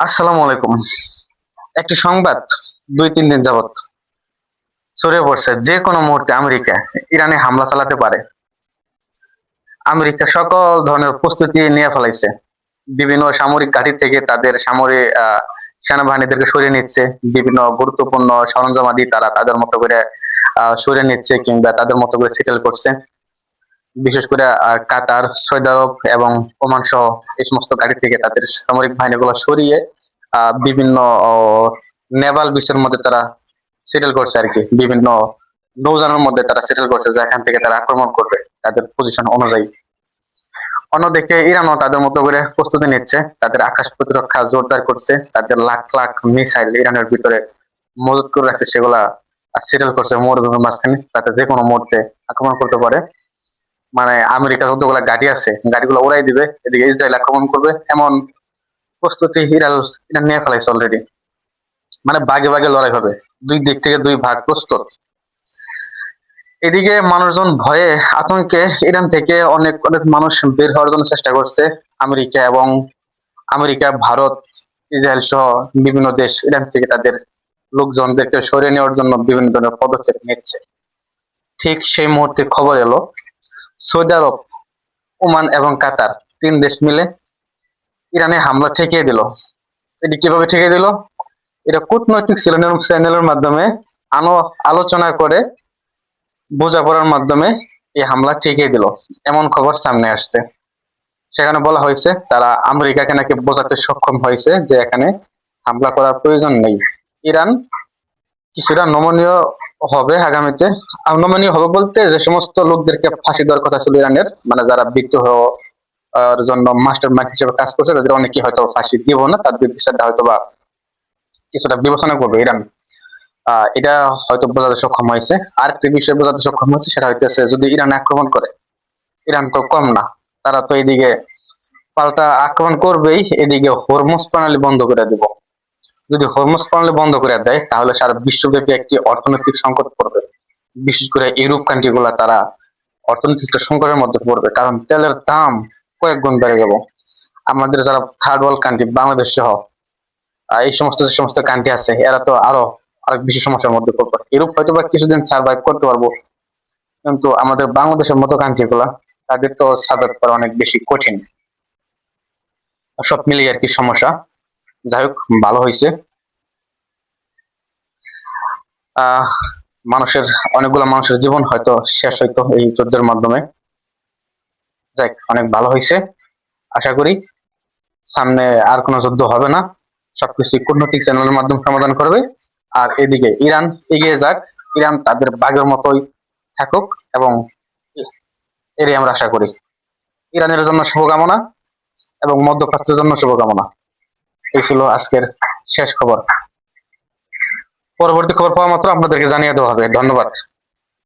আসসালামু আলাইকুম। একটি সংবাদ ২-৩ দিন যাবৎ ছড়িয়ে পড়ছে যে কোনো মুহূর্তে আমেরিকা ইরানে হামলা চালাতে পারে। আমেরিকা সকল ধরনের প্রস্তুতি নিয়ে ফেলাইছে। বিভিন্ন সামরিক ঘাঁটি থেকে তাদের সামরিক সেনাবাহিনীদেরকে সরিয়ে নিচ্ছে। বিভিন্ন গুরুত্বপূর্ণ সরঞ্জামাদি তারা তাদের মতো করে সরিয়ে নিচ্ছে কিংবা তাদের মতো করে সেটেল করছে। বিশেষ করে কাতার, সৌদি আরব এবং ওমান সহ এই সমস্ত ঘাঁটি থেকে তাদের সামরিক বাহিনীগুলো সরিয়ে বিভিন্ন নেভাল বিচের মধ্যে তারা সেটেল করছে আরকি। বিভিন্ন নৌযানের মধ্যে তারা সেটেল করছে যেখান থেকে তারা আক্রমণ করবে তাদের পজিশন অনুযায়ী। অন্যদিকে ইরানও তাদের মতো করে প্রস্তুতি নিচ্ছে, তাদের আকাশ প্রতিরক্ষা জোরদার করছে, তাদের লাখ লাখ মিসাইল ইরানের ভিতরে মজুত করে রাখছে, সেগুলা সেটেল করছে মরুভূমির মাঝখানে, তাতে যে কোনো মুহূর্তে আক্রমণ করতে পারে। মানে আমেরিকা যতগুলা গাড়ি আছে গাড়িগুলো উড়াই দিবে, এদিকে ইসরায়েল আক্রমণ করবে, এমন প্রস্তুতি ইরান নিয়ে ফেলাইছে অলরেডি। মানে ভাগে ভাগে লড়াই হবে, দুই দিক থেকে দুই ভাগ প্রস্তুত। এদিকে মানুষজন ভয়ে আতঙ্কে ইরান থেকে অনেক অনেক মানুষ বের হওয়ার জন্য চেষ্টা করছে। আমেরিকা, ভারত, ইসরায়েল সহ বিভিন্ন দেশ ইরান থেকে তাদের লোকজনদেরকে সরিয়ে নেওয়ার জন্য বিভিন্ন ধরনের পদক্ষেপ নিচ্ছে। ঠিক সেই মুহূর্তে খবর এলো সৌদি আরব, ওমান এবং কাতার ৩ দেশ মিলে ইরানে হামলা ঠেকিয়ে দিল। এটি কিভাবে ঠেকিয়ে দিল? এটা কূটনৈতিক চ্যানেলের মাধ্যমে আলোচনা করে বোঝাপড়ার মাধ্যমে এই হামলা ঠেকিয়ে দিল, এমন খবর সামনে আসছে। সেখানে বলা হয়েছে তারা আমেরিকাকে নাকি বোঝাতে সক্ষম হয়েছে যে এখানে হামলা করার প্রয়োজন নেই। ইরান কিছুটা নমনীয় হবে আগামীতে। নমনীয় হবে বলতে যে সমস্ত লোকদেরকে ফাঁসি দেওয়ার কথা ছিল ইরানের, মানে যারা বিদ্রোহ জন্য মাস্টার মাইন্ড হিসেবে কাজ করছে, তাদের অনেকে হয়তো ফাঁসি দিব না, তাদের বিচারটা হয়তো বা কিছুটা বিবেচনা করবে ইরান। এটা হয়তো বোঝাতে সক্ষম হয়েছে। আরেকটি বিষয় বোঝাতে সক্ষম হয়েছে, সেটা হইতেছে যদি ইরান আক্রমণ করে, ইরান তো কম না, তারা তো এদিকে পাল্টা আক্রমণ করবেই, এদিকে হরমুজ প্রণালী বন্ধ করে দেব। যদি হরমুজ প্রণালী বন্ধ করে দেয় তাহলে সারা বিশ্বব্যাপী একটি অর্থনৈতিক সংকট পড়বে। বিশেষ করে ইউরোপ কান্ট্রি গুলা তারা অর্থনৈতিক সংকটের মধ্যে পড়বে, কারণ তেলের দাম কয়েক গুণ বেড়ে যাবে। আমাদের যারা থার্ড ওয়ার্ল্ড কান্ট্রি বাংলাদেশ সহ এই সমস্ত যে সমস্ত কান্ট্রি আছে এরা তো আরো অনেক বেশি সমস্যার মধ্যে পড়বে। ইউরোপ হয়তো বা কিছুদিন সার্ভাইভ করতে পারবো, কিন্তু আমাদের বাংলাদেশের মতো কান্ট্রি গুলা তাদের তো সার্ভাইভ করা অনেক বেশি কঠিন। সব মিলিয়ে আর কি সমস্যা। যাই হোক, ভালো হয়েছে। আহ অনেকগুলো মানুষের জীবন হয়তো শেষ হইতো এই যুদ্ধের মাধ্যমে। যাই, অনেক ভালো হয়েছে। আশা করি সামনে আর কোনো যুদ্ধ হবে না, সবকিছু কূটনৈতিক চ্যানেলের মাধ্যমে সমাধান করবে। আর এদিকে ইরান এগিয়ে যাক, ইরান তাদের বাঘের মতোই থাকুক, এবং এরই আমরা আশা করি। ইরানের জন্য শুভকামনা এবং মধ্যপ্রাচ্যের জন্য শুভকামনা। এই ছিল আজকের শেষ খবর। পরবর্তী খবর পাওয়া মাত্র আপনাদেরকে জানিয়ে দেওয়া হবে। ধন্যবাদ।